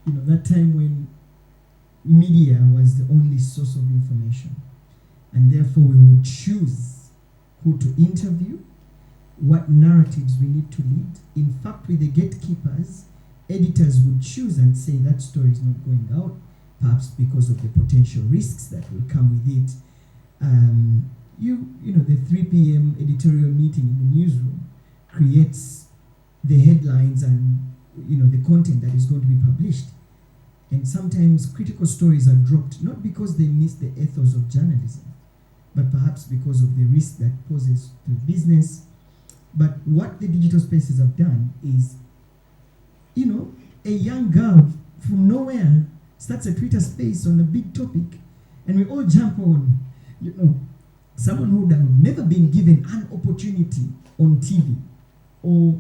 that time when media was the only source of information, and therefore we would choose who to interview, what narratives we need to lead. In fact, with the gatekeepers, editors would choose and say that story is not going out, perhaps because of the potential risks that will come with it. The 3 p.m. editorial meeting in the newsroom creates the headlines and the content that is going to be published. And sometimes critical stories are dropped, not because they miss the ethos of journalism, but perhaps because of the risk that poses to business. But what the digital spaces have done is, a young girl from nowhere starts a Twitter space on a big topic, and we all jump on. Someone who would have never been given an opportunity on TV or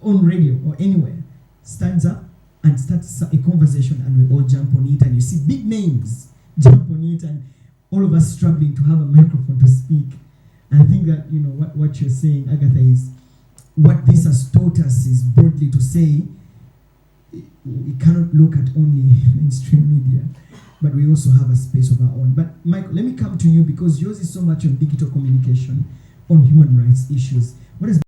on radio or anywhere stands up and starts a conversation, and we all jump on it, and you see big names jump on it, and all of us struggling to have a microphone to speak. And I think that what you're saying, Agatha, is what this has taught us is broadly to say we cannot look at only mainstream media, but we also have a space of our own. But Michael, let me come to you, because yours is so much on digital communication, on human rights issues. What is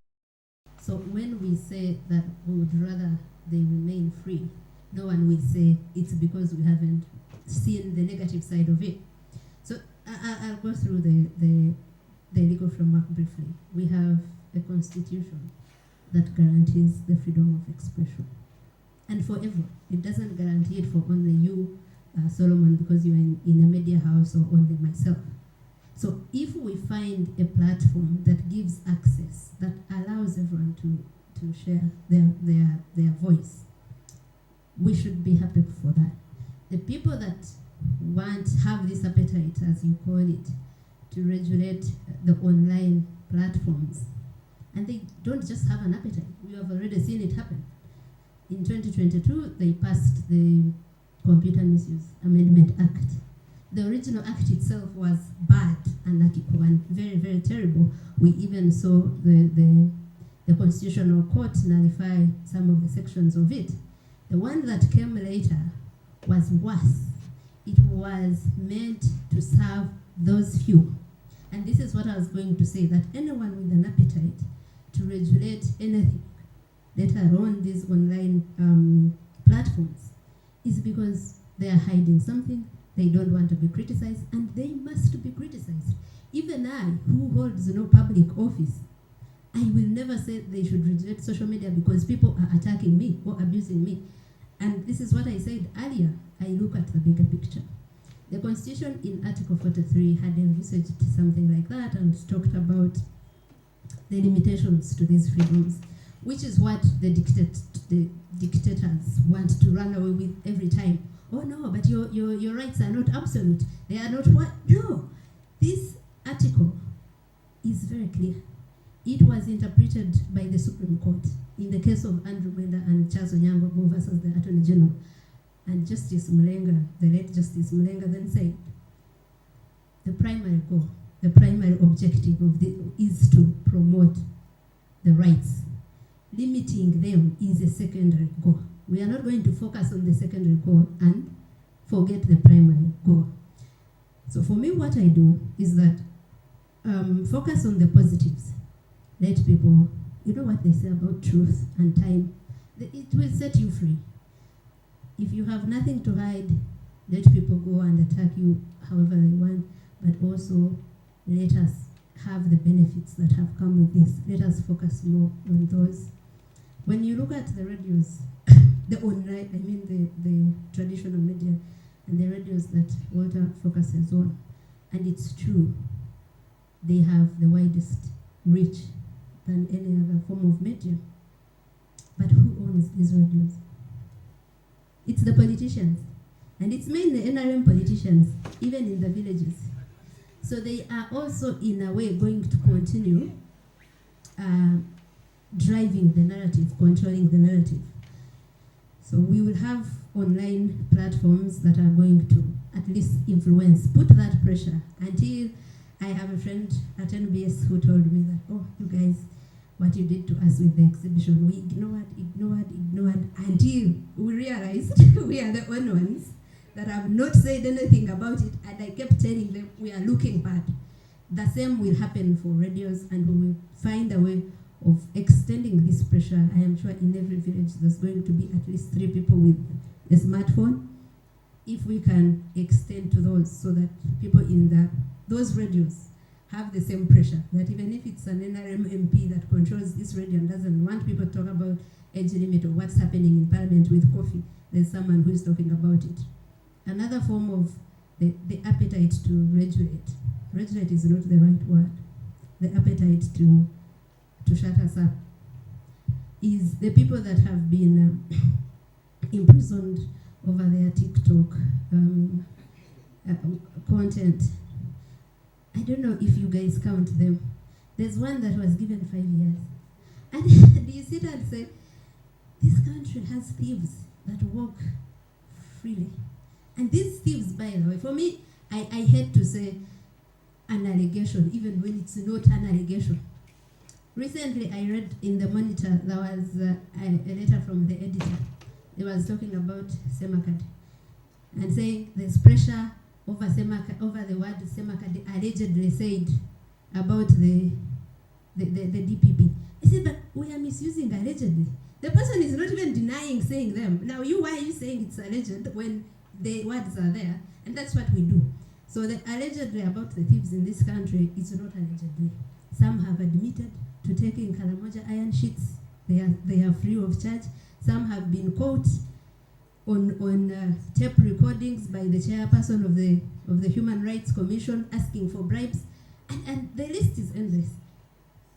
So when we say that we would rather they remain free, no one will say it's because we haven't seen the negative side of it. So I'll go through the legal framework briefly. We have a constitution that guarantees the freedom of expression. And forever. It doesn't guarantee it for only you, Solomon, because you're in a media house, or only myself. So if we find a platform that gives access, that allows everyone to share their voice, we should be happy for that. The people that have this appetite, as you call it, to regulate the online platforms, and they don't just have an appetite. We have already seen it happen. In 2022, they passed the Computer Misuse Amendment Act. The original act itself was bad, anarchical, and very, very terrible. We even saw the Constitutional Court nullify some of the sections of it. The one that came later was worse. It was meant to serve those few. And this is what I was going to say, that anyone with an appetite to regulate anything, let alone these online platforms, is because they are hiding something, they don't want to be criticized, and they must be criticized. Even I, who holds no public office, I will never say they should regulate social media because people are attacking me or abusing me. And this is what I said earlier, I look at the bigger picture. The Constitution in Article 43 had envisaged something like that and talked about the limitations to these freedoms, which is what the dictators want to run away with every time. Oh no, but your rights are not absolute. They are not what? No. This article is very clear. It was interpreted by the Supreme Court in the case of Andrew Mwenda and Charles Onyango versus the Attorney General. And Justice Mulenga, the late Justice Mulenga, then said, the primary goal, the primary objective of this is to promote the rights. Limiting them is a secondary goal. We are not going to focus on the secondary goal and forget the primary goal. So for me, what I do is that focus on the positives. Let people, you know what they say about truth and time, it will set you free. If you have nothing to hide, let people go and attack you however they want, but also let us have the benefits that have come with this. Let us focus more on those. When you look at the radios, the online, the traditional media, and the radios that Walter focuses on, and it's true, they have the widest reach than any other form of media. But who owns these radios? It's the politicians. And it's mainly NRM politicians, even in the villages. So they are also, in a way, going to continue driving the narrative, controlling the narrative. So we will have online platforms that are going to at least influence, put that pressure, until I have a friend at NBS who told me that, oh, you guys, what you did to us with the exhibition. We ignored until we realized we are the only ones that have not said anything about it, and I kept telling them we are looking bad. The same will happen for radios, and we will find a way of extending this pressure. I am sure in every village there's going to be at least 3 people with a smartphone. If we can extend to those, so that people in those radios have the same pressure, that even if it's an NRM MP that controls this radio and doesn't want people to talk about age limit or what's happening in Parliament with coffee, there's someone who is talking about it. Another form of the appetite to regulate is not the right word, the appetite to shut us up, is the people that have been imprisoned over their TikTok content. I don't know if you guys count them. There's one that was given 5 years. And do you sit and say, this country has thieves that walk freely. And these thieves, by the way, for me, I hate to say an allegation, even when it's not an allegation. Recently, I read in the Monitor, there was a letter from the editor. They was talking about Semakad and saying there's pressure over the word Semakad allegedly said about the DPP. I said, but we are misusing allegedly. The person is not even denying saying them. Now, why are you saying it's alleged when the words are there? And that's what we do. So the allegedly about the thieves in this country, it's not allegedly. Some have admitted to taking Karamoja iron sheets. They are free of charge. Some have been caught on tape recordings by the chairperson of the Human Rights Commission asking for bribes, and the list is endless.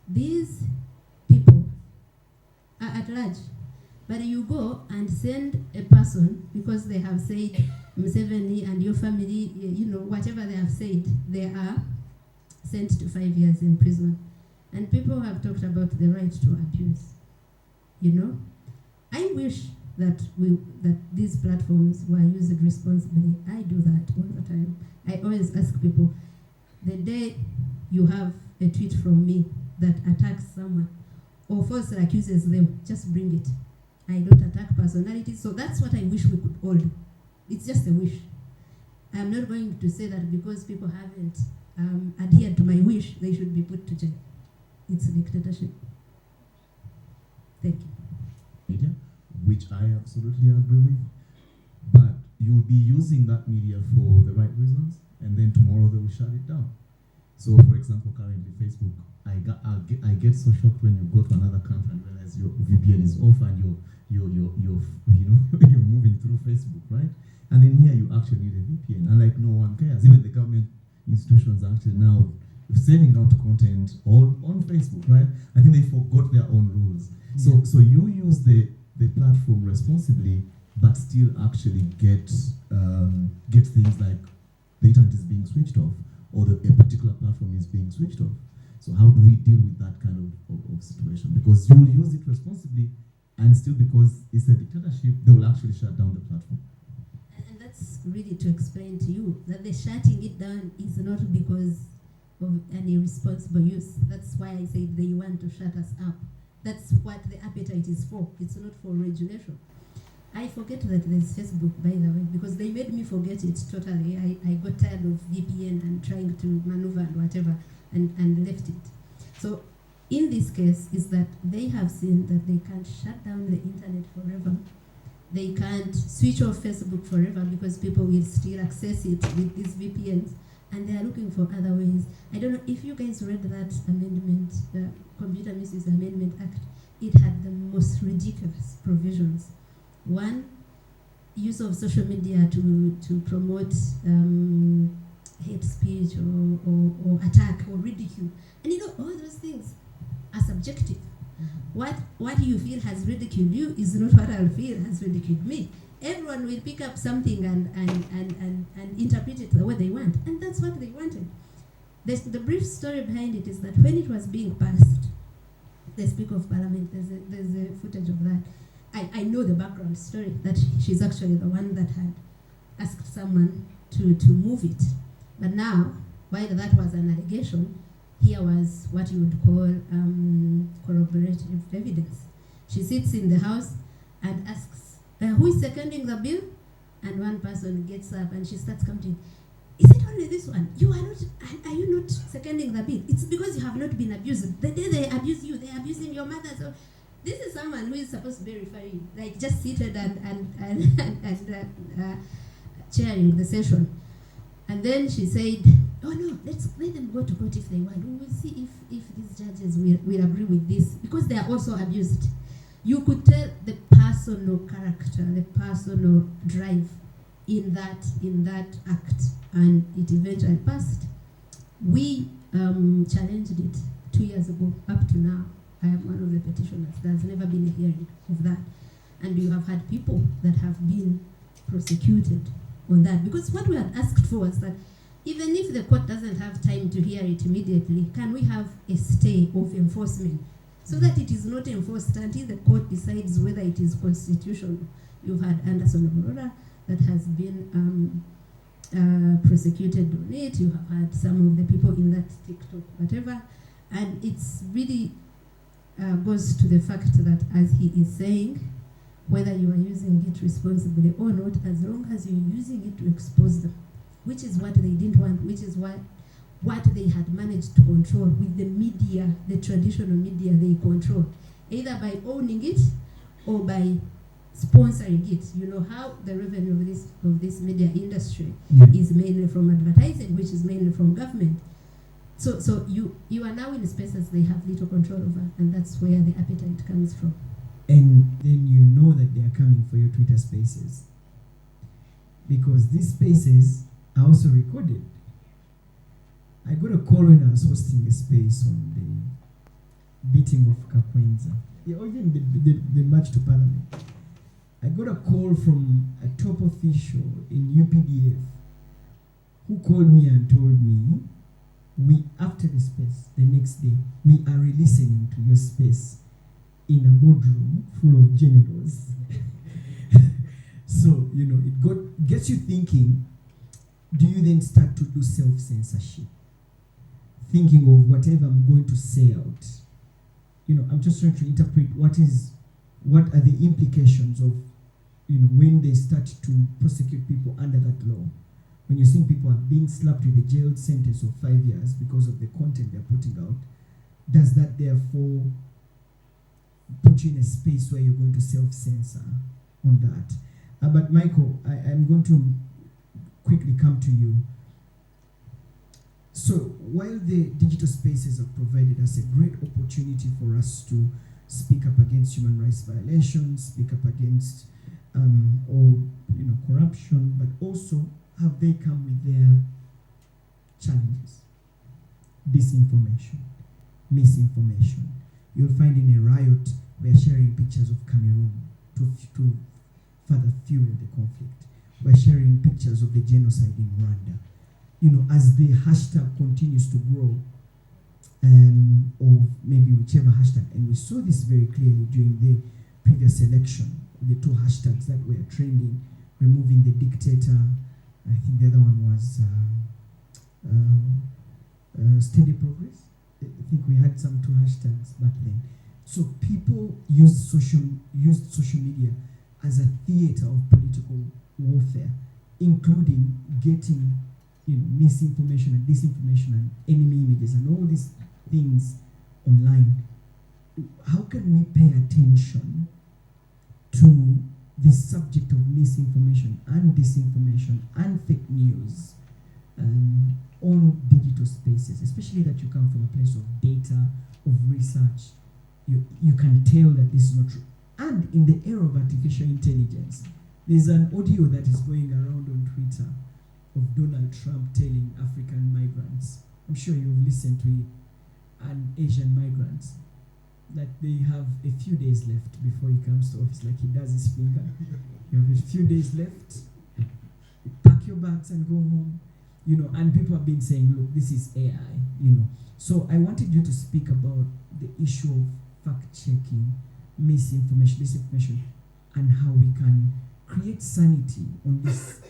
These people are at large, but you go and send a person because they have said Museveni and your family, whatever they have said, they are sent to 5 years in prison. And people have talked about the right to abuse. I wish that these platforms were used responsibly. I do that all the time. I always ask people, the day you have a tweet from me that attacks someone or falsely accuses them, just bring it. I don't attack personalities, so that's what I wish we could all do. It's just a wish. I'm not going to say that because people haven't adhered to my wish, they should be put to jail. It's a dictatorship. Thank you. Media, which I absolutely agree with, but you'll be using that media for the right reasons, and then tomorrow they will shut it down. So, for example, currently Facebook, I get so shocked when you go to another country and realize your VPN is off and you're moving through Facebook, right? And then here you actually need a VPN, and like no one cares. Even the government institutions are actually now sending out content on Facebook, right? I think they forgot their own rules. Yeah. So you use the platform responsibly, but still actually get things like the internet is being switched off, or a particular platform is being switched off. So how do we deal with that kind of situation? Because you will use it responsibly, and still because it's a dictatorship, they will actually shut down the platform. And that's really to explain to you that the shutting it down is not because of any irresponsible use. That's why I said they want to shut us up. That's what the appetite is for. It's not for regulation. I forget that there's Facebook, by the way, because they made me forget it totally. I got tired of VPN and trying to maneuver and whatever, and left it. So in this case is that they have seen that they can't shut down the internet forever. They can't switch off Facebook forever because people will still access it with these VPNs, and they are looking for other ways. I don't know if you guys read that amendment, the Computer Misuse Amendment Act. It had the most ridiculous provisions. One, use of social media to promote hate speech or attack or ridicule. And all those things are subjective. What you feel has ridiculed you is not what I'll feel has ridiculed me. Everyone will pick up something and interpret it the way they want. And that's what they wanted. The brief story behind it is that when it was being passed, the Speaker of Parliament, there's a footage of that. I know the background story, that she's actually the one that had asked someone to move it. But now, while that was an allegation, here was what you would call corroborative evidence. She sits in the house and asks, who is seconding the bill? And one person gets up and she starts counting. Is it only this one? Are you not seconding the bill? It's because you have not been abused. The day they abuse you, they're abusing your mother. So this is someone who is supposed to be referring, like just seated and chairing the session. And then she said, oh no, let them go to court if they want. We will see if these judges will agree with this, because they are also abused. You could tell the personal character, the personal drive in that act, and it eventually passed. We challenged it 2 years ago. Up to now, I am one of the petitioners. There's never been a hearing of that. And you have had people that have been prosecuted on that. Because what we had asked for was that even if the court doesn't have time to hear it immediately, can we have a stay of enforcement so that it is not enforced until the court decides whether it is constitutional? You've had Anderson Aurora that has been prosecuted on it. You have had some of the people in that TikTok, whatever. And it's really goes to the fact that, as he is saying, whether you are using it responsibly or not, as long as you're using it to expose them, which is what they didn't want, which is what they had managed to control with the media, the traditional media they control, either by owning it or by sponsoring it. You know how the revenue of this media industry is mainly from advertising, which is mainly from government. So you are now in spaces they have little control over, and that's where the appetite comes from. And then you know that they are coming for your Twitter spaces, because these spaces are also recorded. I got a call when I was hosting a space on the beating of Kakwenza, or even the march to Parliament. I got a call from a top official in UPDF who called me and told me, after the space, the next day, we are re-listening to your space in a boardroom full of generals. So, it gets you thinking, do you then start to do self-censorship? Thinking of whatever I'm going to say out. I'm just trying to interpret what are the implications of, when they start to prosecute people under that law. When you see people are being slapped with a jail sentence of 5 years because of the content they're putting out, does that therefore put you in a space where you're going to self-censor on that? But Michael, I'm going to quickly come to you. So while the digital spaces have provided us a great opportunity for us to speak up against human rights violations, speak up against corruption, but also have they come with their challenges? Disinformation, misinformation. You'll find in a riot, we're sharing pictures of Cameroon to further fuel the conflict. We're sharing pictures of the genocide in Rwanda. As the hashtag continues to grow, or maybe whichever hashtag, and we saw this very clearly during the previous election, the two hashtags that were trending, removing the dictator, I think the other one was steady progress. I think we had some two hashtags back then. So people used social media as a theater of political warfare, including getting misinformation and disinformation and enemy images and all these things online. How can we pay attention to the subject of misinformation and disinformation and fake news on digital spaces, especially that you come from a place of data, of research? You can tell that this is not true. And in the era of artificial intelligence, there's an audio that is going around on Twitter of Donald Trump telling African migrants, I'm sure you've listened to it, and Asian migrants, that they have a few days left before he comes to office, like he does his finger. You have a few days left, pack your bags and go home, and people have been saying, look, this is AI, So I wanted you to speak about the issue of fact-checking, misinformation, disinformation, and how we can create sanity on this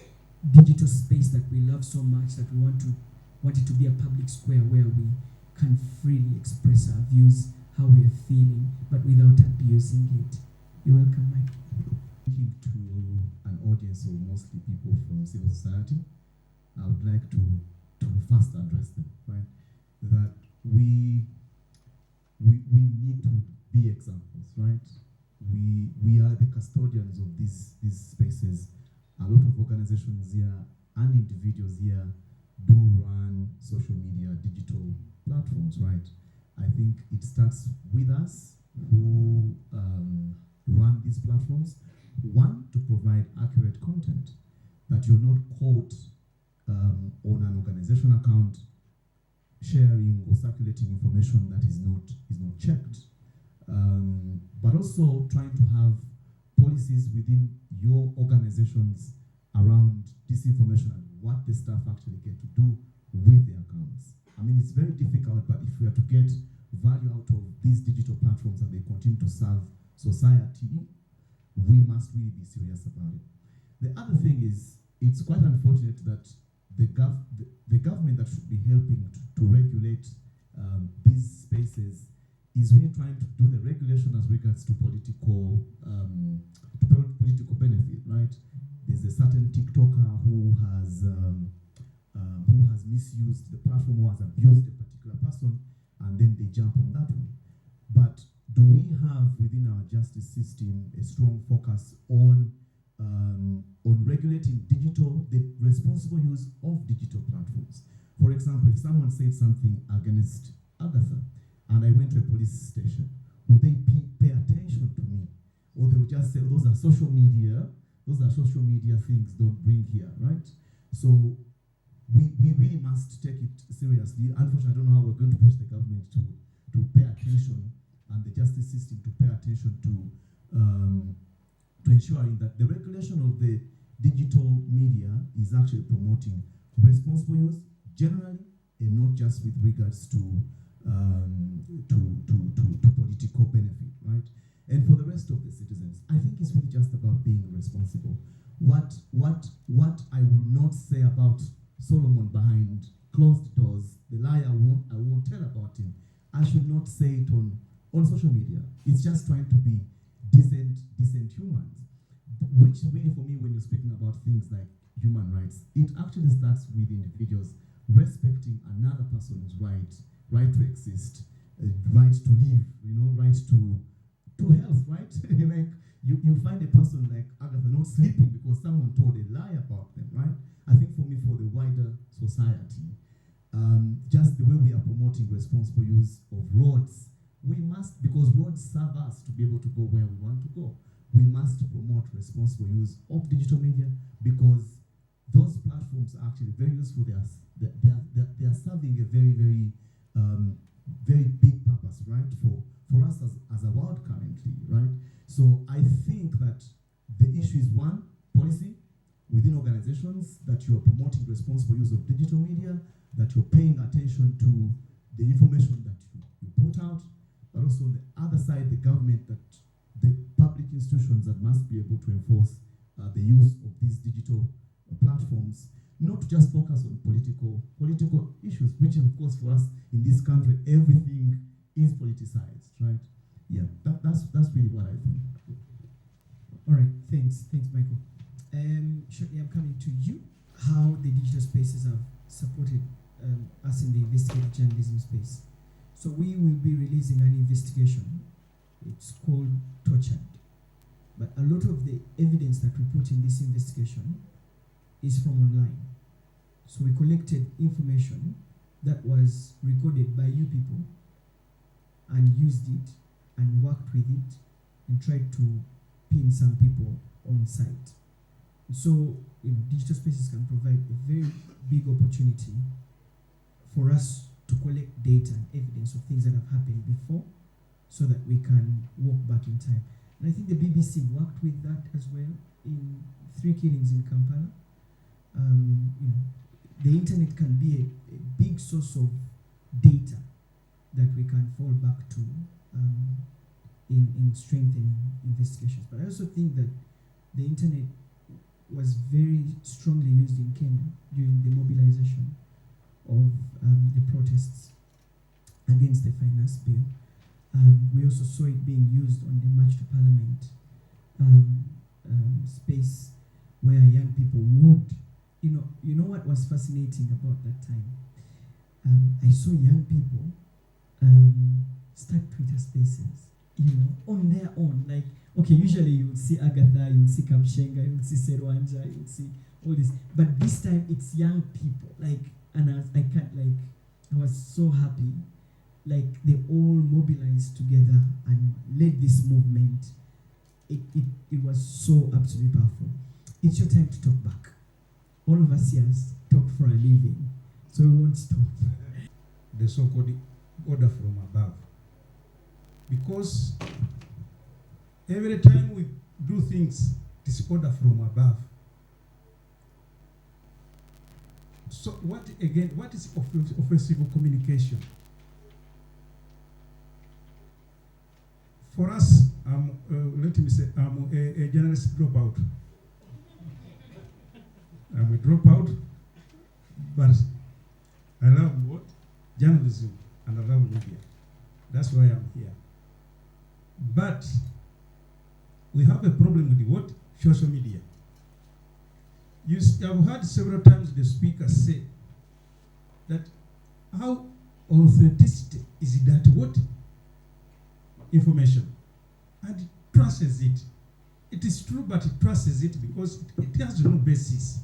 digital space that we love so much, that we want it to be a public square where we can freely express our views, how we are feeling, but without abusing it. You're welcome, Mike. Speaking to an audience of mostly people from civil society, I would like to first address them, right? That we need to be examples, right? We are the custodians of these spaces. A lot of organizations here and individuals here do run social media, digital platforms, right? I think it starts with us who run these platforms. One, to provide accurate content, that you're not caught on an organization account sharing or circulating information that is not checked. But also trying to have policies within your organizations around disinformation and what the staff actually get to do with their accounts. I mean, it's very difficult, but if we are to get value out of these digital platforms and they continue to serve society, we must really be serious about it. The other thing is, it's quite unfortunate that the government that should be helping to regulate these spaces is really trying to do the regulation as regards to political benefit, right? There's a certain TikToker who has misused the platform, who has abused a particular person, and then they jump on that one. But do we have within our justice system a strong focus on regulating the responsible use of digital platforms? For example, if someone said something against Agatha, and I went to a police station, will they pay attention to me? Or they will just say, those are social media things, don't bring here, right? So we really must take it seriously. Unfortunately, I don't know how we're going to push the government to pay attention and the justice system to pay attention to ensuring that the regulation of the digital media is actually promoting responsible use generally, and not just with regards to political benefit, right? And for the rest of the citizens, I think it's really just about being responsible. What I will not say about Solomon behind closed doors, the lie I won't tell about him, I should not say it on social media. It's just trying to be decent humans. Which really, for me, when you're speaking about things like human rights, it actually starts with individuals respecting another person's right to exist, right to live, right to health, right? Like you find a person like Agatha not sleeping because someone told a lie about them, right? I think for me, for the wider society, just the way we are promoting responsible use of roads, we must, because roads serve us to be able to go where we want to go, we must promote responsible use of digital media, because those platforms are actually very useful. They are serving a very, very, very big purpose, right, for us as a world currently, right? So I think that the issue is, one, policy within organizations, that you're promoting responsible use of digital media, that you're paying attention to the information that you put out, but also on the other side, the government, that the public institutions that must be able to enforce the use of these digital platforms, not to just focus on political issues, which of course for us in this country, everything is politicized, right? Yeah, that's really what I think. All right, thanks, Michael. Shortly, I'm coming to you. How the digital spaces have supported us in the investigative journalism space. So we will be releasing an investigation. It's called Tortured. But a lot of the evidence that we put in this investigation is from online. So we collected information that was recorded by you people and used it and worked with it and tried to pin some people on site. So digital spaces can provide a very big opportunity for us to collect data and evidence of things that have happened before, so that we can walk back in time. And I think the BBC worked with that as well in 3 killings in Kampala. The internet can be a big source of data that we can fall back to in strengthening investigations. But I also think that the internet was very strongly used in Kenya during the mobilization of the protests. against the finance bill. We also saw it being used on the March to Parliament space, where young people would, you know what was fascinating about that time? I saw young people start Twitter spaces, on their own. Like, okay, usually you would see Agatha, you would see Kamshenga, you would see Serwanja, you would see all this. But this time it's young people. And I was so happy. Like, they all mobilized together and led this movement. It was so absolutely powerful. It's your time to talk back. All of us here talk for a living, so we won't stop. The so-called order from above. Because every time we do things, it is order from above. So what is offensive communication? For us, let me say, I'm a journalist dropout. I'm a dropout, but I love what? Journalism, and I love media. That's why I'm here. But we have a problem with what? Social media. I've heard several times the speaker say that how authenticity is that what? Information. And it trusts it. It is true, but it trusts it because it has no basis.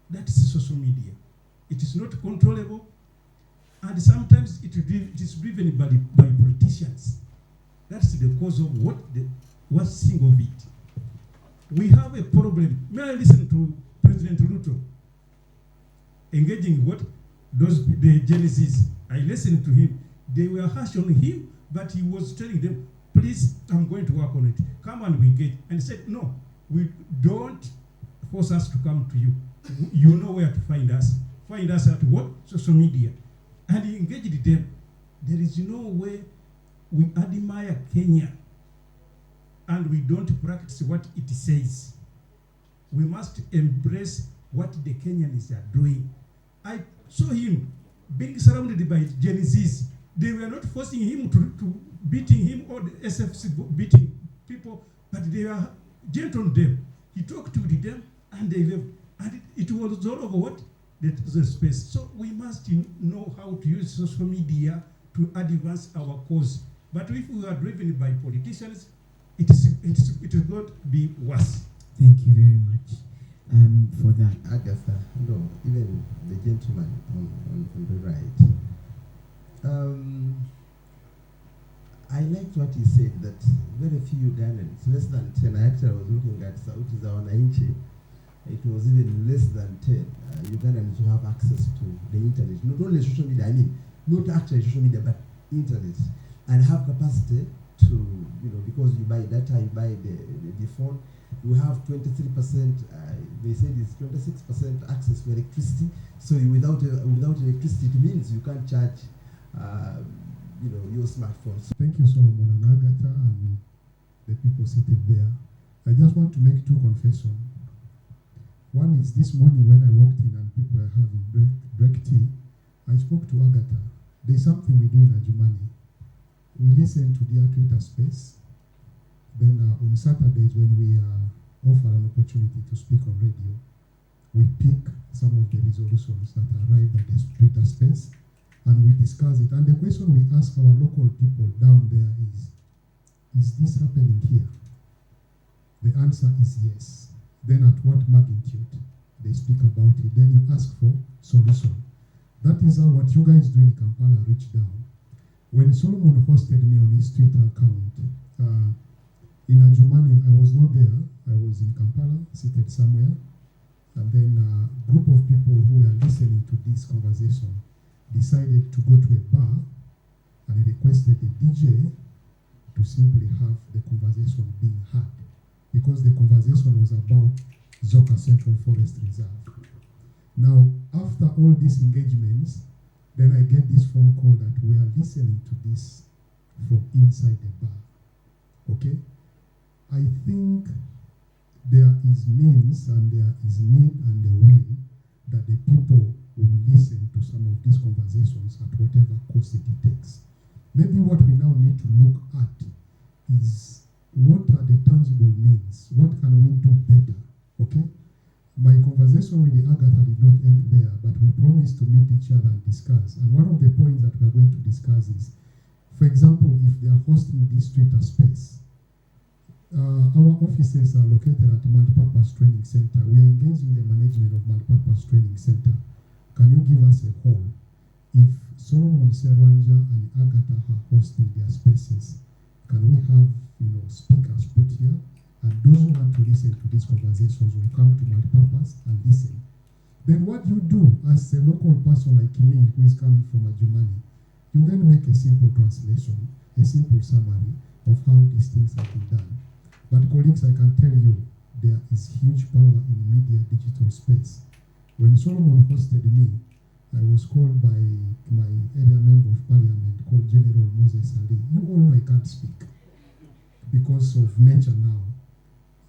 That is social media. It is not controllable, and sometimes it is driven by politicians. That's the cause of what's thing of it. We have a problem. May I listen to President Ruto engaging what? The Genesis. I listened to him. They were harsh on him, but he was telling them, please, I'm going to work on it. Come and we engage. And he said, no, we don't force us to come to you. You know where to find us. Find us at what? Social media. And he engaged them. There is no way we admire Kenya and we don't practice what it says. We must embrace what the Kenyans are doing. I saw him being surrounded by Genesis. They were not forcing him to beating him or the SFC beating people, but they were gentle on them. He talked to them and they left. And it was all over what? The space. So we must know how to use social media to advance our cause. But if we are driven by politicians, it will not be worse. Thank you very much for that. Agatha, no, even the gentleman on the right. I liked what he said, that very few Ugandans, less than 10, actually I was looking at Sauti za Wananchi, it was even less than 10 Ugandans who have access to the internet. Not only social media, not actually social media, but internet, and have capacity to, because you buy data, you buy the phone, you have 23%, they said it's 26% access to electricity. So without electricity, it means you can't charge your smartphones. Thank you, Solomon and Agatha and the people seated there. I just want to make two confessions. One is this morning when I walked in and people were having break tea, I spoke to Agatha. There's something we do in Ajumani. We listen to their Twitter space. Then on Saturdays when we offer an opportunity to speak on radio, we pick some of the resolutions that arrive at the Twitter space and we discuss it. And the question we ask our local people down there is this happening here? The answer is yes. Then at what magnitude? They speak about it. Then you ask for solution. That is how what you guys do in Kampala reach down. When Solomon hosted me on his Twitter account, in Ajumani, I was not there. I was in Kampala, seated somewhere. And then a group of people who were listening to this conversation decided to go to a bar and requested the DJ to simply have the conversation being heard, because the conversation was about Zoka Central Forest Reserve. Now, after all these engagements, then I get this phone call that we are listening to this from inside the bar. Okay? I think there is means and there is need and the will that the people will listen to some of these conversations at whatever cost it takes. Maybe what we now need to look at is what are the tangible means? What can we do better? Okay? My conversation with the Agatha did not end there, but we promised to meet each other and discuss. And one of the points that we are going to discuss is, for example, if they are hosting this Twitter space, our offices are located at the Multipurpose Training Center. We are engaging the management of Multipurpose Training Center. Can you give us a call? If Solomon Serwanja and Agatha are hosting their spaces, can we have speakers put here? And those who want to listen to these conversations will come to Multipurpose and listen. Then what you do as a local person like me who is coming from Adjumani, you then make a simple translation, a simple summary of how these things have been done. But colleagues, I can tell you, there is huge power in media digital space. When Solomon hosted me, I was called by my area member of parliament called General Moses Ali. You all know I can't speak because of nature now.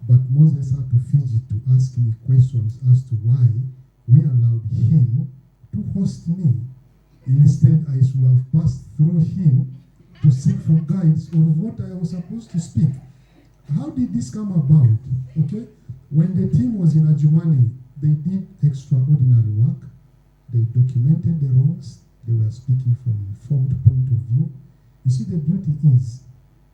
But Moses had to fidget to ask me questions as to why we allowed him to host me. Instead, I should have passed through him to seek for guidance on what I was supposed to speak. How did this come about? Okay, when the team was in Adjumani, they did extraordinary work. They documented the wrongs. They were speaking from an informed point of view. You see, the beauty is,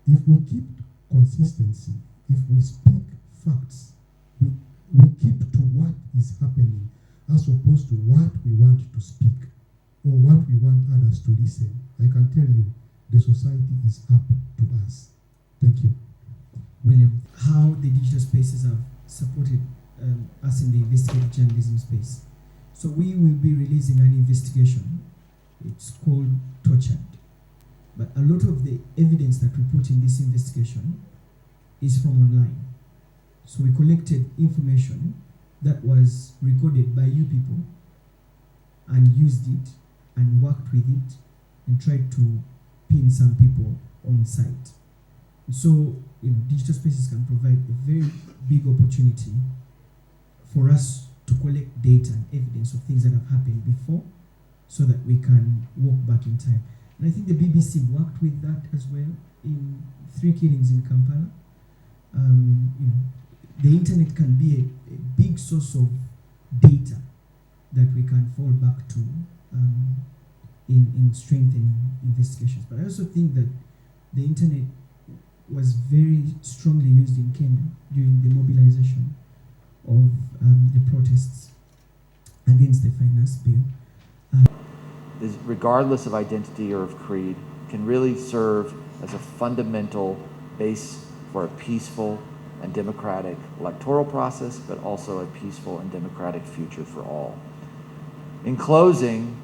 if we keep consistency, if we speak facts, we keep to what is happening as opposed to what we want to speak or what we want others to listen. I can tell you, the society is up to us. Thank you. William, how the digital spaces have supported us in the investigative journalism space. So we will be releasing an investigation. It's called Tortured. But a lot of the evidence that we put in this investigation is from online. So we collected information that was recorded by you people and used it and worked with it and tried to pin some people on site. So digital spaces can provide a very big opportunity for us to collect data and evidence of things that have happened before so that we can walk back in time. And I think the BBC worked with that as well in 3 killings in Kampala. The internet can be a big source of data that we can fall back to in strengthening investigations. But I also think that the internet was very strongly used in Kenya during the mobilization of the protests against the finance bill. Regardless of identity or of creed, can really serve as a fundamental base for a peaceful and democratic electoral process, but also a peaceful and democratic future for all. In closing,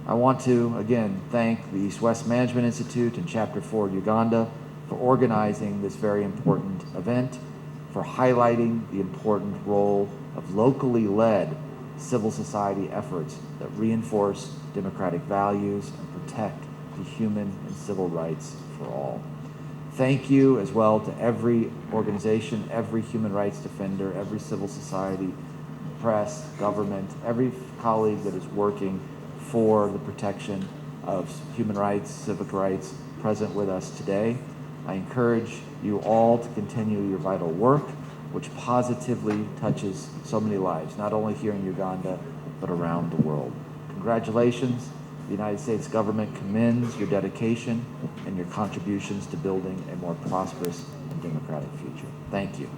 I want to, again, thank the East-West Management Institute and Chapter 4 Uganda for organizing this very important event, for highlighting the important role of locally led civil society efforts that reinforce democratic values and protect the human and civil rights for all. Thank you as well to every organization, every human rights defender, every civil society, press, government, every colleague that is working for the protection of human rights, civic rights, present with us today. I encourage you all to continue your vital work, which positively touches so many lives, not only here in Uganda, but around the world. Congratulations. The United States government commends your dedication and your contributions to building a more prosperous and democratic future. Thank you.